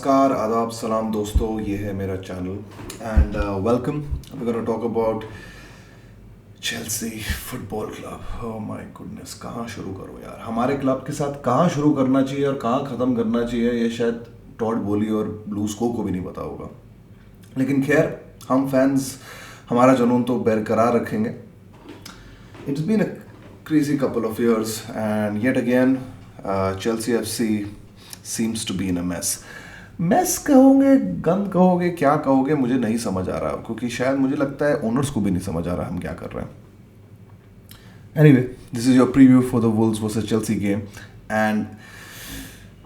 नमस्कार, आदाब, सलाम दोस्तों, ये है मेरा channel and welcome. We gonna talk about Chelsea football club. Oh my goodness, कहाँ शुरू करो यार। हमारे क्लब के साथ कहाँ शुरू करना चाहिए और कहाँ ख़त्म करना चाहिए, ये शायद टॉड बोली और ब्लूस्को को भी नहीं पता होगा। लेकिन खैर, हम फैंस हमारा जुनून तो बरकरार रखेंगे। It's been a crazy couple of years, and yet again, Chelsea FC seems to be in a mess. Mess कहोगे, गंद कहोगे, क्या कहोगे, मुझे नहीं समझ आ रहा, क्योंकि शायद मुझे लगता है ओनर्स को भी नहीं समझ आ रहा हम क्या कर रहे हैं। Anyway, this is your preview for the Wolves versus Chelsea game, and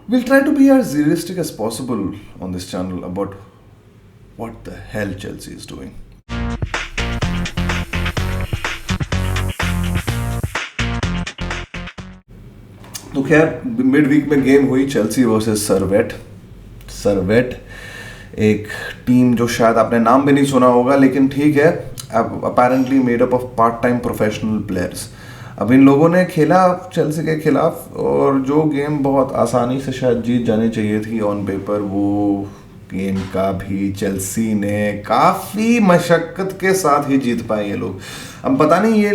we'll try to be as realistic as possible on this channel about what the hell Chelsea is doing. तो खैर, मिड वीक में game हुई Chelsea versus सरवेट, एक team जो शायद आपने नाम भी नहीं सुना होगा, लेकिन ठीक है, apparently made up of part time professional players. अब इन लोगों ने खेला चेल्सी के खिलाफ, और जो गेम बहुत आसानी से शायद जीत जानी चाहिए थी ऑन पेपर, वो गेम का भी चेल्सी ने काफ़ी मशक्क़त के साथ ही जीत पाए ये लोग। अब पता नहीं ये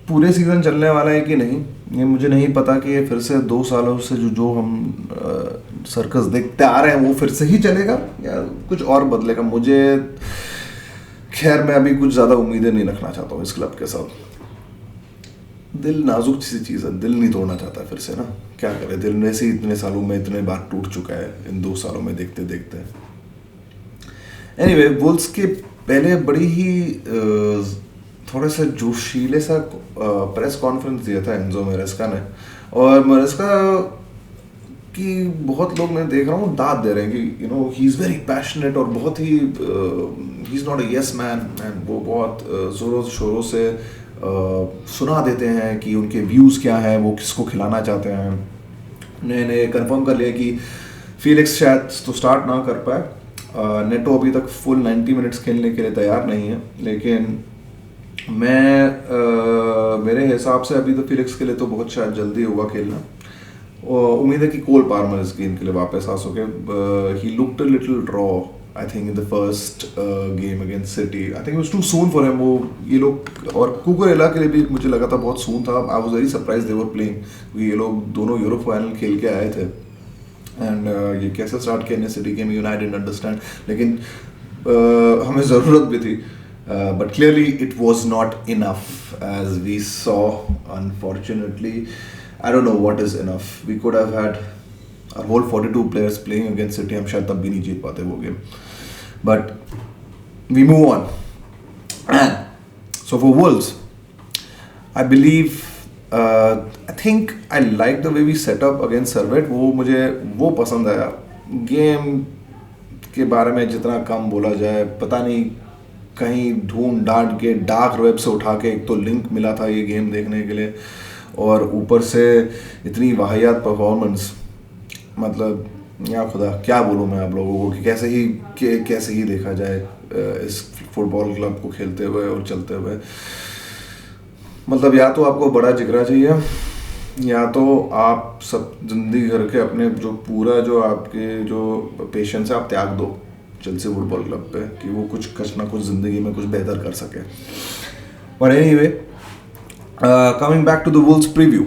पूरे सीज़न चलने वाला है कि नहीं, ये मुझे नहीं पता कि ये फिर से 2 सालों से जो हम सर्कस देखते आ रहे हैं वो फिर से ही चलेगा या कुछ और बदलेगा। मुझे खैर, मैं अभी कुछ ज़्यादा उम्मीदें नहीं रखना चाहता हूँ इस क्लब के साथ। दिल नाजुक सी चीज़ है, दिल नहीं तोड़ना चाहता फिर से ना, क्या करें। दिल वैसे ही इतने सालों में इतने बार टूट चुका है इन 2 सालों में देखते देखते। एनीवे, वुल्व्स के पहले बड़ी ही थोड़ा सा जोशीले सा प्रेस कॉन्फ्रेंस दिया था एंजो मैरेस्का ने, और मैरेस्का की बहुत लोग मैं देख रहा हूँ दाद दे रहे हैं कि ही इज़ वेरी पैशनेट, और बहुत ही he is not a yes man, and वो बहुत ज़ोरों शोरों से सुना देते हैं कि उनके व्यूज़ क्या हैं, वो किसको खिलाना चाहते हैं। उन्होंने कंफर्म कर लिया कि फीलिक्स शायद तो स्टार्ट ना कर पाए, नेटो अभी तक फुल 90 मिनट्स खेलने के लिए तैयार नहीं है, लेकिन मेरे हिसाब से अभी तो फिलिक्स के लिए तो बहुत शायद जल्दी होगा खेलना, और उम्मीद है कि कोल पार्मर इस गेम के लिए वापस आ सके। He looked a little raw I think in the first game against city. I think it was too soon for him. वो ये लोग, और कुकुरेला के लिए भी मुझे लगा था बहुत सून था। I was very surprise they were playing, क्योंकि ये लोग दोनों यूरोप फाइनल खेल के आए थे, एंड ये कैसे स्टार्ट किया city game I didn't understand, लेकिन हमें ज़रूरत भी थी। But clearly it was not enough, as we saw, unfortunately. I don't know what is enough. We could have had our whole 42 players playing against City. हम शायद तब भी नहीं जीत पाते वो game, but we move on. And so for Wolves, I believe, I think I like the way we set up against Servette. मुझे वो पसंद आया। गेम के बारे में जितना कम बोला जाए, पता नहीं कहीं ढूंढ डांट के डार्क वेब से उठा के एक तो लिंक मिला था ये गेम देखने के लिए, और ऊपर से इतनी वाहियात परफॉर्मेंस। मतलब या खुदा, क्या बोलूँ मैं आप लोगों को कि कैसे ही देखा जाए इस फुटबॉल क्लब को खेलते हुए और चलते हुए। मतलब या तो आपको बड़ा जिगरा चाहिए, या तो आप सब जिंदगी करके अपने जो आपके जो पेशेंस है आप त्याग दो चेल्सी फुटबॉल क्लब पे, कि वो कुछ ना कुछ ज़िंदगी में कुछ बेहतर कर सके। But anyway, coming back to the Wolves preview,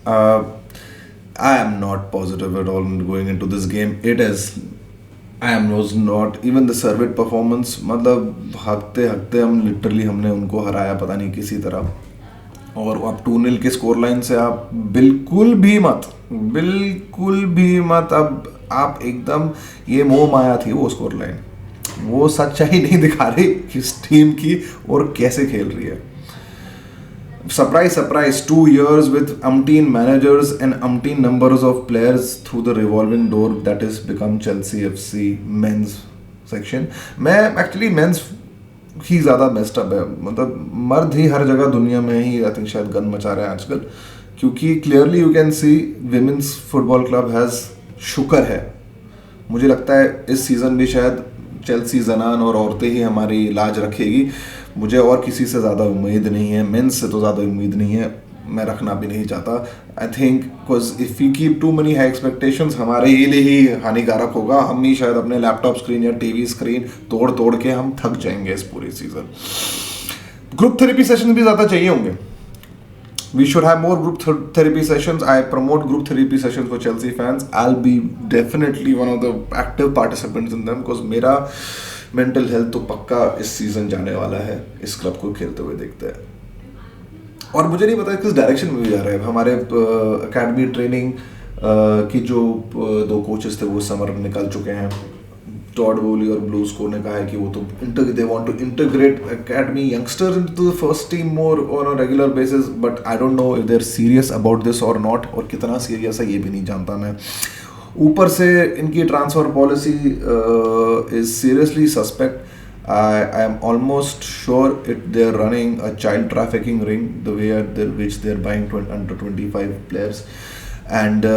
I am not positive at all going into this game. I was not even the surveyed performance. मतलब हकते हमने उनको हराया पता नहीं किसी तरह, और आप 2-0 के स्कोर लाइन से आप बिल्कुल भी मत अब आप एकदम, ये मोह माया थी वो स्कोर लाइन, वो सच्चाई नहीं दिखा रही किस टीम की और कैसे खेल रही है। Surprise 2 years with umpteen managers and umpteen numbers of players through the revolving door that is become Chelsea FC men's section। मैं एक्चुअली मेंस ही ज़्यादा बेस्ट अप है, मतलब मर्द ही हर जगह दुनिया में ही आई थिंक शायद गन मचा रहे हैं आजकल, क्योंकि clearly you can see women's football club has शुक्र है। मुझे लगता है इस सीज़न भी शायद चेल्सी जनान और औरतें ही हमारी लाज रखेगी। मुझे और किसी से ज़्यादा उम्मीद नहीं है, मेंस से तो ज़्यादा उम्मीद नहीं है। मैं रखना भी नहीं चाहता. I think because if you keep too many high expectations हमारे ही लिए ही हानिकारक होगा. हम ही शायद अपने लैपटॉप स्क्रीन या टीवी स्क्रीन तोड़ तोड़ के हम थक जाएंगे इस पूरी सीजन. ग्रुप थेरेपी सेशन भी ज़्यादा चाहिए होंगे. We should have more group therapy sessions. I promote group therapy sessions for Chelsea fans. I'll be definitely one of the active participants in them because मेरा mental health तो पक्का इस season जाने वाला है इस क्लब को खेलते हुए देखते हैं. और मुझे नहीं पता किस डायरेक्शन में भी जा रहा है. हमारे अकेडमी ट्रेनिंग की जो दो कोचेस थे वो समर में निकल चुके हैं. टॉड बोली और ब्लू स्कोर ने कहा है कि वो तो they want to integrate academy youngsters into the first team more on a regular basis, but I don't know if they're serious about this or not. और कितना सीरियस है ये भी नहीं जानता मैं. ऊपर से इनकी transfer policy is seriously suspect. I am almost sure they're running a child trafficking ring the way which they're buying under 25 players, and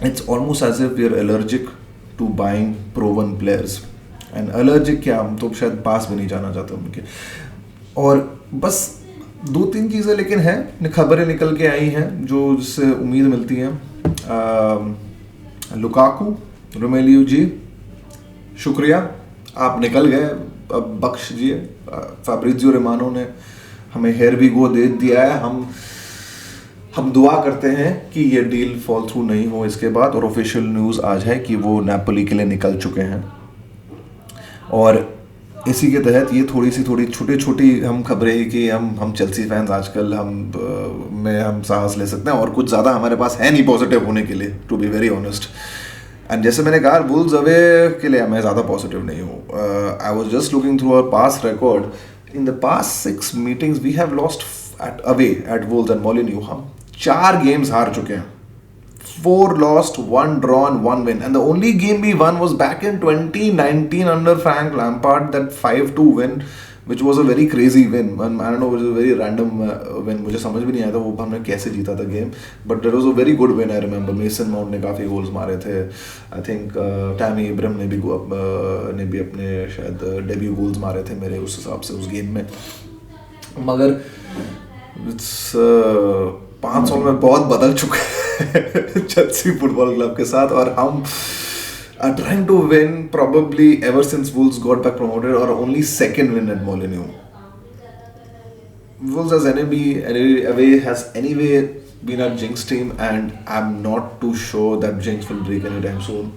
it's almost as if we're allergic to buying proven players. and allergic क्या, हम तो शायद पास भी नहीं जाना चाहते उनके. और बस 2-3 चीज़ें लेकिन हैं, खबरें निकल के आई हैं जो जिससे उम्मीद मिलती है. लुकाकू, रोमेलियो जी, शुक्रिया आप निकल गए, अब बख्श दिए. फैब्रिजियो रोमानो ने हमें हेयर भी गो दे दिया है. हम दुआ करते हैं कि ये डील फॉल थ्रू नहीं हो इसके बाद. और ऑफिशियल न्यूज़ आज है कि वो नेपोली के लिए निकल चुके हैं. और इसी के तहत ये थोड़ी छोटी हम खबरें कि हम चेल्सी फैंस आजकल हम साहस ले सकते हैं. और कुछ ज़्यादा हमारे पास है नहीं पॉजिटिव होने के लिए, to be very honest. And जैसे मैंने कहा वुल्व्स अवे के लिए मैं ज़्यादा पॉजिटिव नहीं हूँ. I was just looking through our past record. In the past 6 meetings we have lost away at Wolves and Molineux. हम 4 गेम्स हार चुके हैं. 4 lost, 1 drawn, 1 win. And the only game we won was back in 2019 under Frank Lampard, that 5-2 win, which was a very crazy win. And I don't know, it was a very random win. मुझे समझ भी नहीं आया था वो हमने कैसे जीता था game. But that was a very good win, I remember. Mason Mount ने काफ़ी गोल्स मारे थे. I think Tammy Abraham ने भी अपने शायद डेब्यू गोल्स मारे थे मेरे उस हिसाब से उस गेम में. मगर 5 साल में बहुत बदल चुका है चेल्सी फुटबॉल क्लब के साथ. और हम are trying to win probably ever since Wolves got back promoted, or only second win at Molineux. Wolves as away has anyway been a Jinx team, and I'm not too sure that Jinx will break anytime soon.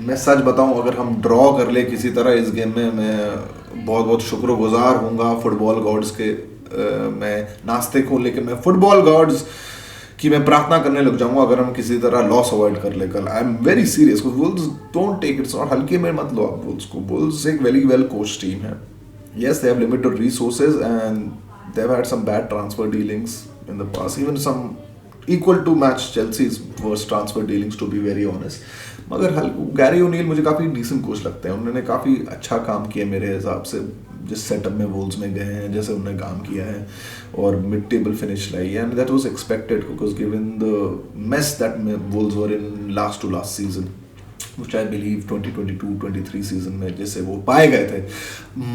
मैं सच बताऊं, अगर हम draw कर ले किसी तरह इस गेम में, मैं बहुत शुक्रगुजार होऊंगा फुटबॉल गॉड्स के. मैं नास्तिक हूँ लेकिन मैं फुटबॉल गॉड्स कि मैं प्रार्थना करने लग जाऊंगा अगर हम किसी तरह लॉस अवॉइड कर ले कल. I am very serious. Wolves don't take it's not हल्के में मत लो आप वुल्व्स को. वुल्व्स एक वेरी वेल कोच टीम है. Yes they have limited resources and they have had some bad transfer dealings in the past, even some equal to match Chelsea's worst transfer dealings to be very honest. मगर Gary O'Neil मुझे काफ़ी decent coach लगते हैं. उन्होंने काफ़ी अच्छा काम किया मेरे हिसाब से जिस सेटअप में वुल्व्स में गए हैं, जैसे उन्होंने काम किया है और मिड टेबल फिनिश लाई है. And that was expected because given the mess that Wolves were in last to last season, which I believe 2022-23 season में जैसे वो पाए गए थे.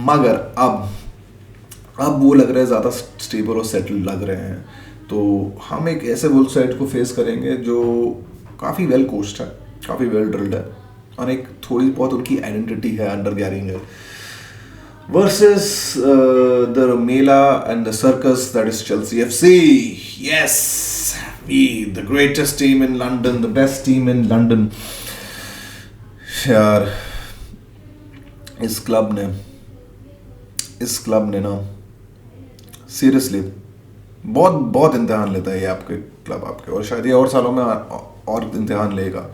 मगर अब वो लग रहा है ज़्यादा स्टेबल और सेटल लग रहे हैं. तो हम एक ऐसे वुल्व्स साइड को फेस करेंगे जो काफ़ी वेल कोच्ड है, काफ़ी वेल ड्रिल्ड है, और एक थोड़ी बहुत उनकी आइडेंटिटी है under Gary O'Neil. Versus the Romela and the circus that is Chelsea FC. Yes, the greatest team in London, the best team in London. यार इस क्लब ने ना सीरियसली बहुत इम्तिहान लेता है ये आपके क्लब आपके, और शायद ये और सालों में और इम्तिहान लेगा.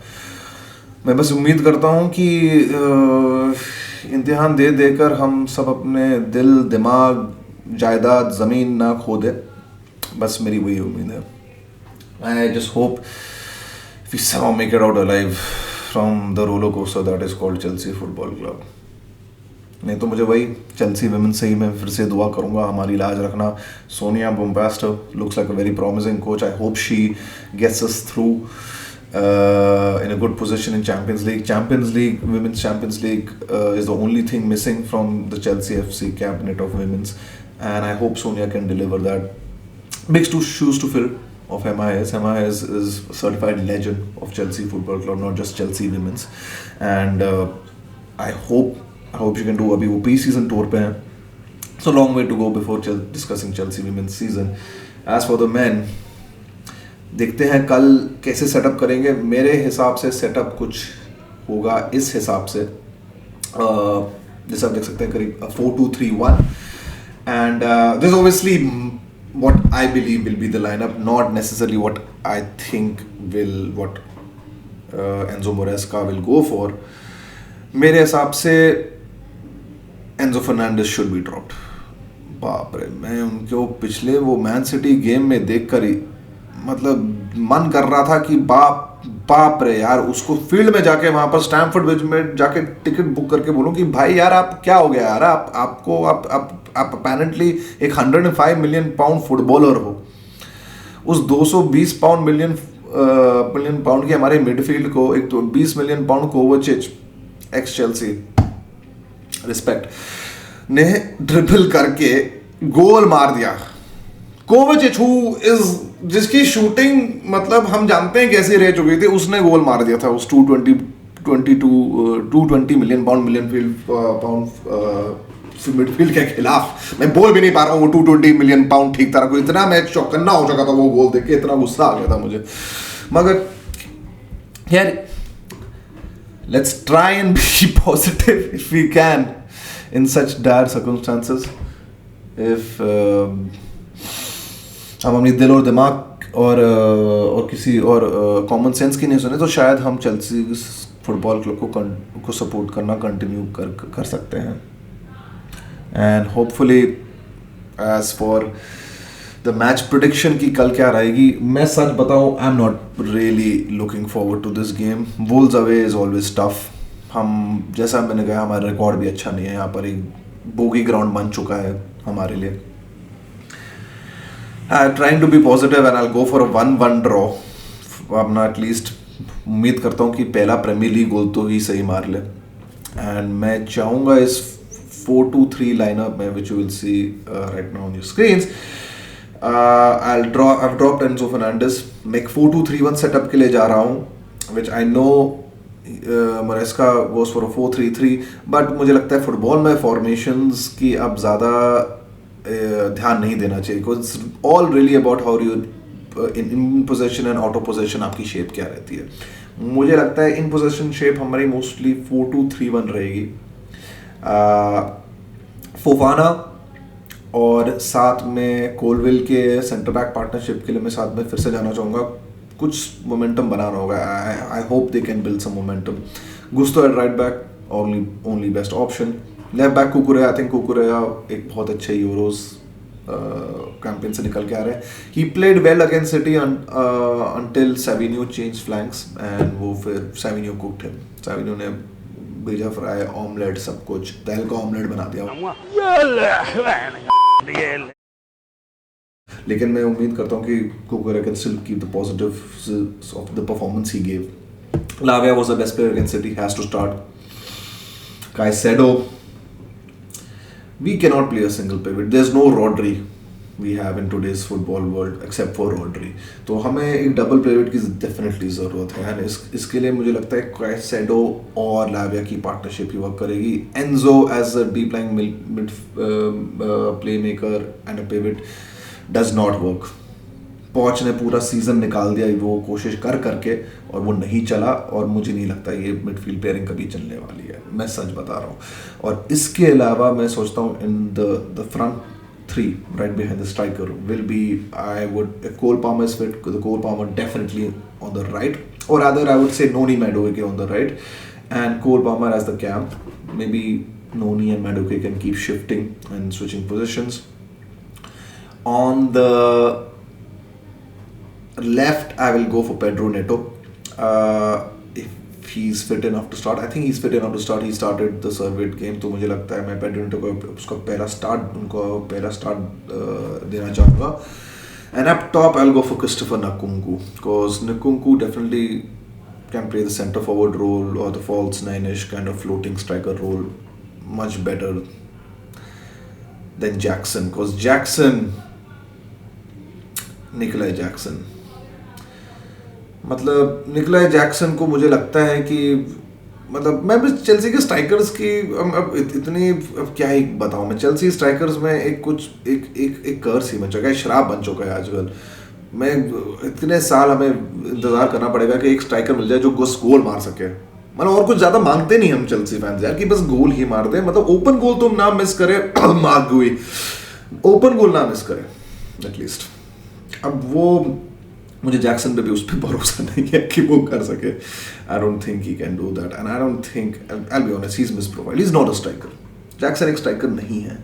मैं बस उम्मीद करता हूँ कि इम्तिहान दे देकर हम सब अपने दिल दिमाग जायदाद ज़मीन ना खो दे. बस मेरी वही उम्मीद है. I just hope we somehow make it out alive from the roller coaster that is called Chelsea Football Club. नहीं तो मुझे वही चेल्सी विमेन से ही मैं फिर से दुआ करूँगा हमारी लाज रखना. Sonia बोम्बास्टर looks like a very promising coach. I hope she gets us through in a good position in Champions League. Women's Champions League is the only thing missing from the Chelsea FC cabinet of women's, and I hope Sonia can deliver that. big shoes to fill of MIS. MIS is a certified legend of Chelsea Football Club, not just Chelsea Women's. And I hope she can do. अभी वो pre-season tour पे हैं. So long way to go before discussing Chelsea Women's season. As for the men, देखते हैं कल कैसे setup करेंगे. मेरे हिसाब से सेटअप कुछ होगा इस हिसाब से, जैसे आप देख सकते हैं करीब 4-2-3-1. And there's obviously what I believe will be the lineup, not necessarily what I think what Enzo Maresca will go for. मेरे हिसाब से Enzo Fernandez should be dropped. बाप रे, मैं उनको पिछले वो मैन सिटी गेम में देख कर ही मतलब मन कर रहा था कि बाप रे यार, उसको फील्ड में जाके वहां पर स्टैमफोर्ड ब्रिज में जाके टिकट बुक करके बोलूं कि भाई यार आप क्या हो गया यार, आप अपेरेंटली एक 105 मिलियन पाउंड फुटबॉलर हो. उस 220 मिलियन पाउंड के हमारे मिडफील्ड को एक तो 20 million pound कोवाचिच x Chelsea respect ने ड्रिबल करके गोल मार दिया. कोवाचिच जिसकी शूटिंग मतलब हम जानते हैं कैसी रह चुकी थी, उसने गोल मार दिया था उस 220 मिलियन पाउंड मिडफील्ड के खिलाफ. मैं बोल भी नहीं पा रहा हूँ वो 220 मिलियन पाउंड ठीक तरह को. इतना मैं चौकन्ना हो चुका था वो गोल देख के, इतना गुस्सा आ गया था मुझे. मगर यार let's try and be positive if we can in such dire circumstances. If हम अपनी दिल और दिमाग और किसी और कॉमन सेंस की नहीं सुने तो शायद हम चेल्सी फुटबॉल क्लब को सपोर्ट करना कंटिन्यू कर सकते हैं. And hopefully as for the match prediction की कल क्या रहेगी, मैं सच बताऊं I am not really looking forward to this game. Wolves away is always tough. हम जैसा मैंने कहा हमारा रिकॉर्ड भी अच्छा नहीं है, यहाँ पर एक बोगी ग्राउंड बन चुका है हमारे लिए. Trying to be positive and I'll go for a 1-1 draw. अपना एटलीस्ट उम्मीद करता हूँ कि पहला प्रीमियर लीग गोल तो ही सही मार ले. एंड मैं चाहूँगा इस 4-2-3 लाइनअप में which you will see right now on your screens. I've dropped Enzo Fernandez. मैं एक 4-2-3-1 सेटअप के लिए जा रहा हूँ which I know Maresca goes for a 4-3-3, but मुझे लगता है फुटबॉल में फॉर्मेशंस की अब ज़्यादा ध्यान नहीं देना चाहिए. Because all really about how you in possession and out of possession आपकी शेप क्या रहती है. मुझे लगता है इन पोजेशन शेप हमारी मोस्टली 4-2-3-1 रहेगी. फोफाना और साथ में कोलविल के सेंटर बैक पार्टनरशिप के लिए मैं साथ में फिर से जाना चाहूँगा. कुछ मोमेंटम बनाना होगा. I hope they can build some momentum. Gusto at right back only best option. Left back Cucurella, I think Cucurella एक बहुत अच्छे यूरोस कैंपेन से निकल के आ रहे हैं. He played well against City until Savinho change flanks and वो फिर सेविन्यो कुक्ड हिम. सेविन्यो ने भेजा फ्राई ऑमलेट सब कुछ तहल का ऑमलेट बना दिया. लेकिन मैं उम्मीद करता हूँ कि कुकुरेया can still keep the positives of the performance he gave. Lavia was the best player against City, has to start. Caicedo, we cannot play a single pivot. There's no Rodri we have in today's football world except for Rodri. तो हमें एक double pivot की definitely ज़रूरत है. And इसके लिए मुझे लगता है Caicedo और लाविया की पार्टनरशिप ही वर्क करेगी. Enzo as a deep lying mid playmaker and a pivot does not work. पॉच ने पूरा सीजन निकाल दिया वो कोशिश करके और वो नहीं चला. और मुझे नहीं लगता ये मिडफील्ड पेयरिंग कभी चलने वाली है, मैं सच बता रहा हूँ. और इसके अलावा मैं सोचता हूँ in the front three right behind the striker will be I would Cole Palmer is fit. Cole Palmer definitely on the right, or rather I would say Noni Madueke on the right and Cole Palmer as the cam. Maybe Noni and Madueke can keep shifting and switching positions. On the left, I will go for Pedro Neto. If he's fit enough to start, I think he's fit enough to start. He started the Servette game, तो मुझे लगता है मैं Pedro Neto को उसका पहला start देना चाहूँगा. And up top, I'll go for Christopher Nkunku, because Nkunku definitely can play the centre forward role or the false nine-ish kind of floating striker role much better than Jackson. Because Jackson Nikolai Jackson. मतलब Nikolai Jackson को मुझे लगता है कि मतलब मैं भी Chelsea के स्ट्राइकर्स की अब इतनी अब क्या ही बताऊं मैं। चेल्सी स्ट्राइकर्स में एक कुछ एक कर्स ही बन चुका है, शराब बन चुका है आजकल। मैं इतने साल हमें इंतजार करना पड़ेगा कि एक स्ट्राइकर मिल जाए जो गोल मार सके। मतलब और कुछ ज्यादा मांगते नहीं हम चेल्सी फैंस यार, कि बस गोल ही मार दे। मतलब ओपन गोल तुम ना मिस करे मार्क गुई, ओपन गोल ना मिस करे एटलीस्ट। अब वो मुझे जैक्सन पे भी उस पर भरोसा नहीं है कि वो कर सके। I don't think he can do that and I don't think, I will be honest, he is miss profile, he is not a striker. Jackson एक स्ट्राइकर नहीं है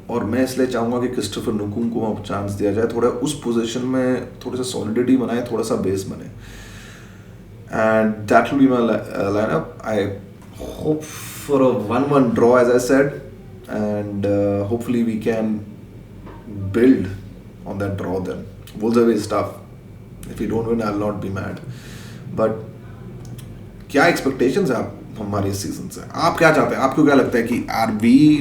और मैं इसलिए चाहूंगा कि क्रिस्टोफर नकुंग को चांस दिया जाए, थोड़ा उस पोजीशन में थोड़ा सा सॉलिडिटी बनाए, थोड़ा सा बेस बने and that will be my lineup. I hope for a 1-1 draw as I said and hopefully we can build on that draw then. Wolves away is tough. If we don't win, I'll not be mad. But क्या expectations है आप हमारे इस season से? आप क्या चाहते हैं? आपको क्या लगता है कि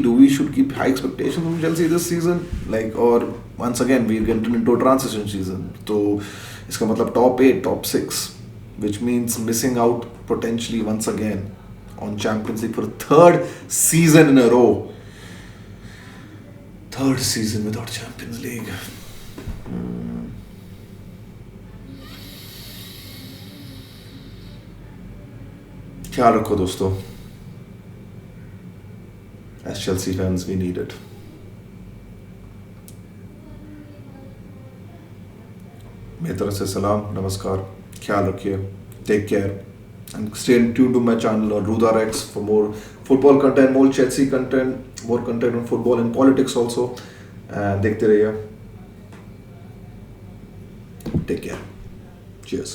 do we should keep high expectations from Chelsea this season? Like, or once again we get into a transition season. तो इसका मतलब top 8, top 6, which means missing out potentially once again on Champions League for a third season in a row. Third season without Champions League. ख्याल रखो दोस्तों. As Chelsea fans, we need it. मेरी तरफ से सलाम, नमस्कार, ख्याल रखिए, take care, and stay tuned to my channel on Ruda Rex for more football content, more Chelsea content, more content on football and politics also. And देखते रहिए. Take care. Cheers.